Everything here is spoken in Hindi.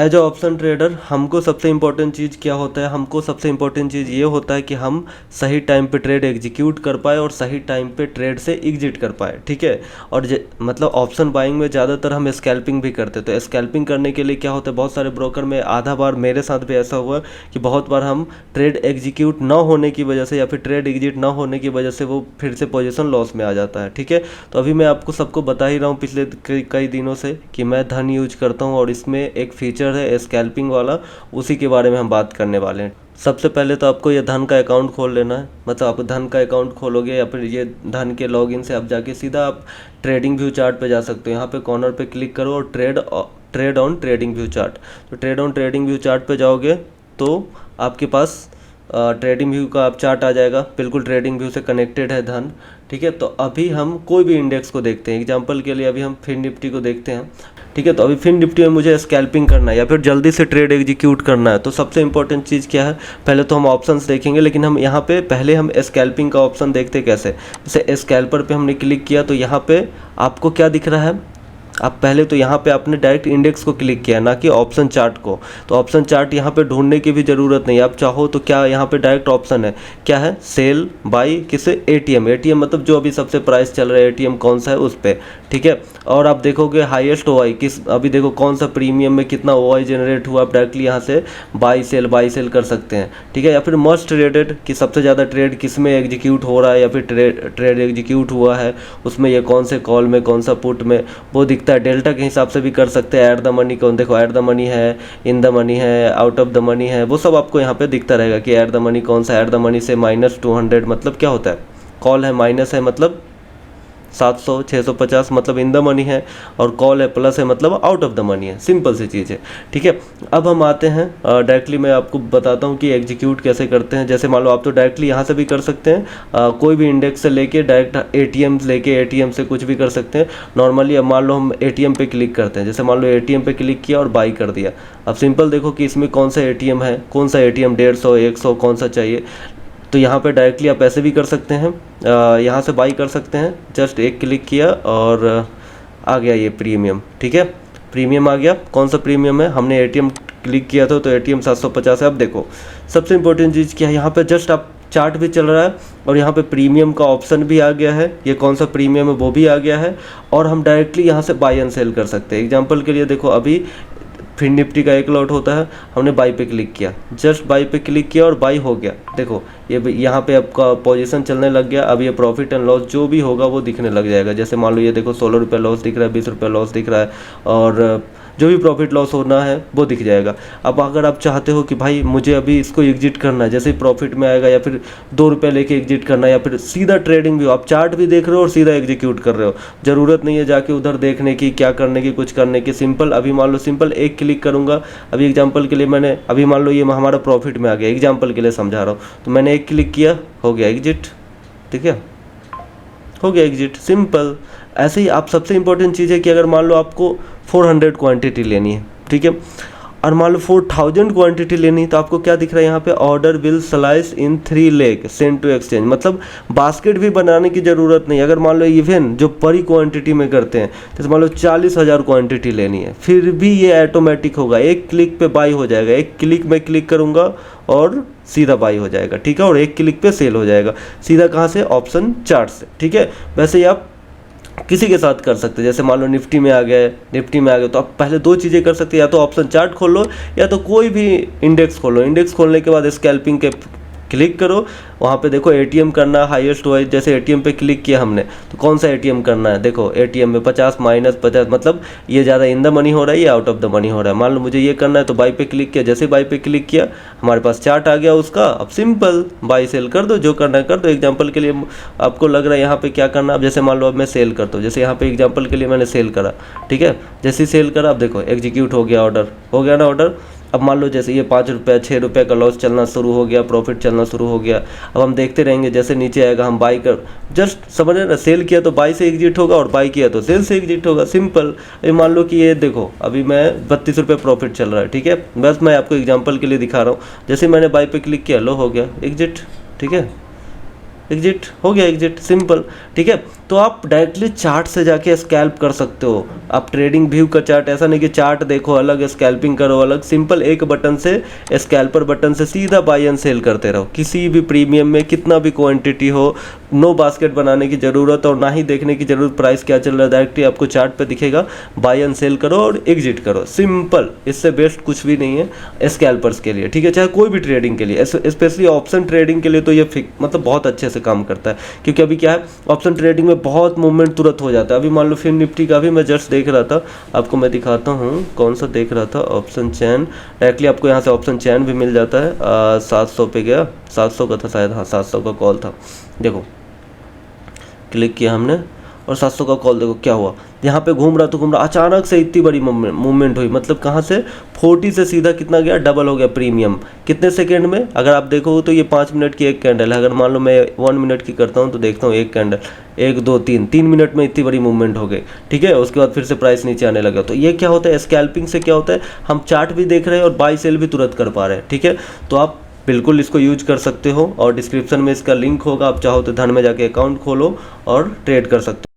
एज अ ऑप्शन ट्रेडर हमको सबसे इम्पोर्टेंट चीज़ क्या होता है, हमको सबसे इम्पोर्टेंट चीज़ ये होता है कि हम सही टाइम पे ट्रेड एग्जीक्यूट कर पाए और सही टाइम पे ट्रेड से एग्जिट कर पाए, ठीक है। और मतलब ऑप्शन बाइंग में ज़्यादातर हम स्कैल्पिंग भी करते हैं। तो स्कैल्पिंग करने के लिए क्या होता है, बहुत सारे ब्रोकर में आधा बार मेरे साथ भी ऐसा हुआ कि बहुत बार हम ट्रेड एग्जीक्यूट ना होने की वजह से या फिर ट्रेड एग्जिट ना होने की वजह से वो फिर से पोजीशन लॉस में आ जाता है, ठीक है। तो अभी मैं आपको सबको बता ही रहा हूँ पिछले कई दिनों से कि मैं धन यूज करता हूँ और इसमें एक फीचर है स्कैल्पिंग वाला, उसी के बारे में हम बात करने वाले हैं। सबसे पहले तो आपको ये धन का अकाउंट खोल लेना है। मतलब आप धन का अकाउंट खोलोगे या फिर ये धन के लॉगिन से आप जाके सीधा आप ट्रेडिंग व्यू चार्ट पे जा सकते हो। यहाँ पे कॉर्नर पे क्लिक करो और trade on TradingView chart. तो trade on TradingView chart पे जाओगे तो आपके पास ट्रेडिंग व्यू का आप चार्ट आ जाएगा। बिल्कुल ट्रेडिंग व्यू से कनेक्टेड है धन, ठीक है। तो अभी हम कोई भी इंडेक्स को देखते हैं, एग्जांपल के लिए अभी हम फिन निफ्टी को देखते हैं, ठीक है। तो अभी फिन निफ्टी में मुझे स्कैल्पिंग करना है या फिर जल्दी से ट्रेड एग्जीक्यूट करना है, तो सबसे इंपॉर्टेंट चीज़ क्या है, पहले तो हम ऑप्शंस देखेंगे, लेकिन हम यहाँ पे पहले हम स्कैल्पिंग का ऑप्शन देखते कैसे। जैसे स्कैल्पर पे हमने क्लिक किया तो यहाँ पे आपको क्या दिख रहा है, आप पहले तो यहाँ पे आपने डायरेक्ट इंडेक्स को क्लिक किया ना कि ऑप्शन चार्ट को। तो ऑप्शन चार्ट यहाँ पे ढूंढने की भी ज़रूरत नहीं, आप चाहो तो क्या यहाँ पे डायरेक्ट ऑप्शन है, क्या है, सेल बाई किसे, एटीएम। एटीएम मतलब जो अभी सबसे प्राइस चल रहा है एटीएम कौन सा है उस पर, ठीक है। और आप देखोगे हाईएस्ट ओआई किस, अभी देखो कौन सा प्रीमियम में कितना ओआई जनरेट हुआ, आप डायरेक्टली यहाँ से बाई सेल कर सकते हैं, ठीक है। या फिर मस्ट ट्रेडेड कि सबसे ज़्यादा ट्रेड किस में एग्जीक्यूट हो रहा है या फिर ट्रेड एग्जीक्यूट हुआ है उसमें, ये कौन से कॉल में कौन सा पुट में, वो दिखता है। डेल्टा के हिसाब से भी कर सकते हैं। ऐड द मनी कौन, देखो ऐड द मनी है, इन द मनी है, आउट ऑफ द मनी है, वो सब आपको यहाँ पे दिखता रहेगा कि ऐड द मनी कौन सा। ऐड द मनी से -200 मतलब क्या होता है, कॉल है, माइनस है मतलब 700 650 मतलब इन द मनी है, और कॉल है प्लस है मतलब आउट ऑफ द मनी है। सिंपल सी चीज़ है, ठीक है। अब हम आते हैं डायरेक्टली, मैं आपको बताता हूँ कि एग्जीक्यूट कैसे करते हैं। जैसे मान लो आप तो डायरेक्टली यहाँ से भी कर सकते हैं, कोई भी इंडेक्स से लेके डायरेक्ट एटीएम लेके एटीएम से कुछ भी कर सकते हैं। नॉर्मली अब मान लो हम एटीएम पे क्लिक करते हैं, जैसे मान लो एटीएम पे क्लिक किया और बाई कर दिया। अब सिंपल देखो कि इसमें कौन सा एटीएम है, कौन सा एटीएम 150 100 कौन सा चाहिए। तो यहाँ पे डायरेक्टली आप ऐसे भी कर सकते हैं, यहाँ से बाई कर सकते हैं। जस्ट एक क्लिक किया और आ गया ये प्रीमियम, ठीक है। प्रीमियम आ गया, कौन सा प्रीमियम है, हमने एटीएम क्लिक किया था तो एटीएम 750 है। अब देखो सबसे इंपॉर्टेंट चीज़ क्या है, यहाँ पे जस्ट आप चार्ट भी चल रहा है और यहाँ पे प्रीमियम का ऑप्शन भी आ गया है, ये कौन सा प्रीमियम है वो भी आ गया है, और हम डायरेक्टली यहाँ से बाई एंड सेल कर सकते हैं। एग्जाम्पल के लिए देखो अभी फिर निफ्टी का एक लॉट होता है, हमने बाई पे क्लिक किया, जस्ट बाई पे क्लिक किया और बाई हो गया। देखो ये यहाँ पे आपका पोजीशन चलने लग गया। अब ये प्रॉफिट एंड लॉस जो भी होगा वो दिखने लग जाएगा। जैसे मान लो ये देखो 16 रुपये लॉस दिख रहा है, 20 रुपये लॉस दिख रहा है, और जो भी प्रॉफिट लॉस होना है वो दिख जाएगा। अब अगर आप चाहते हो कि भाई मुझे अभी इसको एग्जिट करना है, जैसे प्रॉफिट में आएगा या फिर 2 रुपये लेके एग्जिट करना है, या फिर सीधा ट्रेडिंग भी, आप चार्ट भी देख रहे हो और सीधा एग्जीक्यूट कर रहे हो, ज़रूरत नहीं है जाके उधर देखने की, क्या करने की, कुछ करने की। सिंपल अभी मान लो सिंपल एक क्लिक करूँगा। अभी एग्जाम्पल के लिए मैंने अभी मान लो ये हमारा प्रॉफिट में आ गया, एग्जाम्पल के लिए समझा रहा हूँ, तो मैंने एक क्लिक किया, हो गया एग्जिट, ठीक है, हो गया एग्जिट। सिंपल ऐसे ही आप, सबसे इंपॉर्टेंट चीज़ है कि अगर मान लो आपको 400 क्वांटिटी लेनी है, ठीक है, और मान लो 4000 क्वांटिटी लेनी, तो आपको क्या दिख रहा है यहाँ पे, order will slice in 3 leg send to exchange. मतलब बास्केट भी बनाने की ज़रूरत नहीं। अगर मान लो इवन जो बड़ी क्वांटिटी में करते हैं, जैसे मान लो 40,000 क्वांटिटी लेनी है, फिर भी ये ऑटोमेटिक होगा, एक क्लिक पे बाई हो जाएगा। एक क्लिक में क्लिक करूँगा और सीधा बाई हो जाएगा, ठीक है, और एक क्लिक पे सेल हो जाएगा सीधा। कहाँ से, ऑप्शन चार्ट से, ठीक है। वैसे ही आप किसी के साथ कर सकते हैं। जैसे मान लो निफ्टी में आ गए, तो आप पहले 2 चीज़ें कर सकते हैं, या तो ऑप्शन चार्ट खोल लो या तो कोई भी इंडेक्स खोलो। इंडेक्स खोलने के बाद स्कैल्पिंग के क्लिक करो, वहाँ पे देखो एटीएम करना है, हाईएस्ट वाइज। जैसे एटीएम पे क्लिक किया हमने तो कौन सा एटीएम करना है, देखो एटीएम में 50 -50 मतलब ये ज़्यादा इन द मनी हो रहा है, ये आउट ऑफ द मनी हो रहा है। मान लो मुझे ये करना है तो बाई पे क्लिक किया, जैसे बाई पे क्लिक किया हमारे पास चार्ट आ गया उसका। अब सिंपल बाई सेल कर दो, जो करना है कर दो। एग्जाम्पल के लिए आपको लग रहा है यहाँ पे क्या करना है, अब जैसे मान लो अब मैं सेल करता हूँ, जैसे यहाँ पे एग्जाम्पल के लिए मैंने सेल करा, ठीक है, जैसे ही सेल करा अब देखो एग्जीक्यूट हो गया, ऑर्डर हो गया ना ऑर्डर। अब मान लो जैसे ये 5 रुपये 6 रुपये का लॉस चलना शुरू हो गया, प्रॉफिट चलना शुरू हो गया। अब हम देखते रहेंगे, जैसे नीचे आएगा हम बाई कर, जस्ट समझ रहे ना, सेल किया तो बाई से एग्जिट होगा और बाई किया तो सेल से एग्जिट होगा। सिंपल। अभी मान लो कि ये देखो अभी मैं 32 रुपये प्रॉफिट चल रहा है, ठीक है, बस मैं आपको एग्जाम्पल के लिए दिखा रहा हूँ। जैसे मैंने बाई पे क्लिक किया, लो हो गया एग्जिट, ठीक है, एग्जिट हो गया, एग्जिट सिंपल, ठीक है। तो आप डायरेक्टली चार्ट से जाके स्कैल्प कर सकते हो। आप ट्रेडिंग व्यू का चार्ट, ऐसा नहीं कि चार्ट देखो अलग स्कैल्पिंग करो अलग, सिंपल एक बटन से स्कैल्पर बटन से सीधा बाय एंड सेल करते रहो किसी भी प्रीमियम में, कितना भी क्वांटिटी हो। नो बास्केट बनाने की ज़रूरत और ना ही देखने की ज़रूरत प्राइस क्या चल रहा है, डायरेक्टली आपको चार्ट पे दिखेगा, बाय एंड सेल करो और एग्जिट करो, सिंपल। इससे बेस्ट कुछ भी नहीं है स्कैल्पर्स के लिए, ठीक है, चाहे कोई भी ट्रेडिंग के लिए, स्पेशली ऑप्शन ट्रेडिंग के लिए तो ये मतलब बहुत अच्छे से काम करता है। क्योंकि अभी क्या है, ऑप्शन ट्रेडिंग में बहुत मूवमेंट तुरंत हो जाता है। अभी मान लो फिर निफ्टी का भी मैं जस्ट देख रहा था, आपको मैं दिखाता हूँ कौन सा देख रहा था, ऑप्शन चैन। डायरेक्टली आपको यहाँ से ऑप्शन चैन भी मिल जाता है। 700 पे गया, 700 का था शायद, हाँ 700 का कॉल था, देखो क्लिक किया हमने और 700 का कॉल, देखो क्या हुआ, यहाँ पे घूम रहा तो घूम रहा, अचानक से इतनी बड़ी मूवमेंट हुई। मतलब कहाँ से 40 से सीधा कितना गया, डबल हो गया प्रीमियम कितने सेकंड में। अगर आप देखो तो ये 5 मिनट की एक कैंडल है, अगर मान लो मैं 1 मिनट की करता हूँ तो देखता हूँ एक कैंडल 1 2 3 मिनट में इतनी बड़ी मूवमेंट हो गई, ठीक है। उसके बाद फिर से प्राइस नीचे आने लगा। तो ये क्या होता है, स्कैल्पिंग से क्या होता है, हम चार्ट भी देख रहे हैं और बाई सेल भी तुरंत कर पा रहे हैं, ठीक है। तो आप बिल्कुल इसको यूज कर सकते हो और डिस्क्रिप्शन में इसका लिंक होगा, आप चाहो तो धन में जाके अकाउंट खोलो और ट्रेड कर सकते हो।